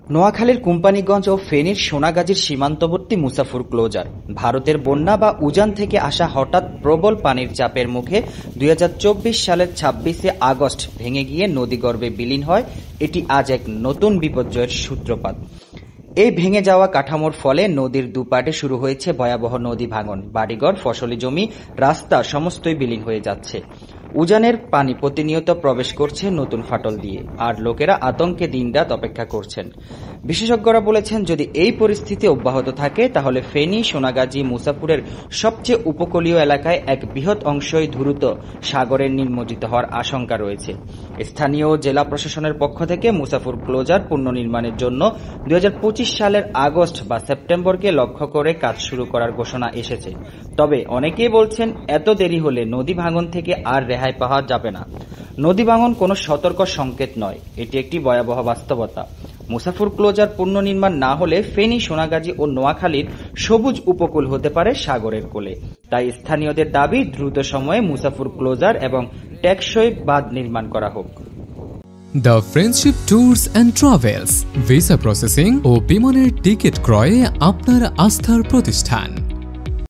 নোয়াখালীর কোম্পানীগঞ্জ ও ফেনীর সোনাগাজীর সীমান্তবর্তী মুসাফুর ক্লোজার ভারতের বন্যা বা উজান থেকে আসা হঠাৎ প্রবল পানির চাপের মুখে ২০২৪ সালের ২৬শে আগস্ট ভেঙে গিয়ে নদীগর্ভে বিলীন হয়। এটি আজ এক নতুন বিপর্যয়ের সূত্রপাত। এই ভেঙে যাওয়া কাঠামোর ফলে নদীর দুপাটে শুরু হয়েছে ভয়াবহ নদী ভাঙন। বাড়িঘর, ফসলি জমি, রাস্তা সমস্তই বিলীন হয়ে যাচ্ছে। উজানের পানি প্রতিনিয়ত প্রবেশ করছে নতুন ফাটল দিয়ে, আর লোকেরা আতঙ্কে দিনরাত অপেক্ষা করছেন। বিশেষজ্ঞরা বলেছেন, যদি এই পরিস্থিতি অব্যাহত থাকে তাহলে ফেনী, সোনাগাজী, মুসাফুরের সবচেয়ে উপকূলীয় এলাকায় এক বৃহৎ অংশই দ্রুত সাগরে নিমজ্জিত হওয়ার আশঙ্কা রয়েছে। স্থানীয় জেলা প্রশাসনের পক্ষ থেকে মুসাফুর ক্লোজার পুনর্নির্মাণের জন্য ২০২৫ সালের আগস্ট বা সেপ্টেম্বরকে লক্ষ্য করে কাজ শুরু করার ঘোষণা এসেছে। তবে অনেকেই বলছেন, এত দেরি হলে নদী ভাঙন থেকে আর রেহাই পাওয়া যাবে না। নদী ভাঙন কোনো সতর্ক সংকেত নয়, এটি একটি ভয়াবহ বাস্তবতা। মুসাফুর ক্লোজার পুনর্নির্মাণ না হলে ফেনী, সোনাগাজী ও নোয়াখালীর সবুজ উপকূল হতে পারে সাগরের কোলে। তাই স্থানীয়দের দাবি, দ্রুত সময়ে মুসাফুর ক্লোজার এবং টেকসই বাঁধ নির্মাণ করা হোক। The friendship tours and travels, visa processing ও বিমানের টিকিট ক্রয়ে আপনার আস্থার প্রতিষ্ঠান।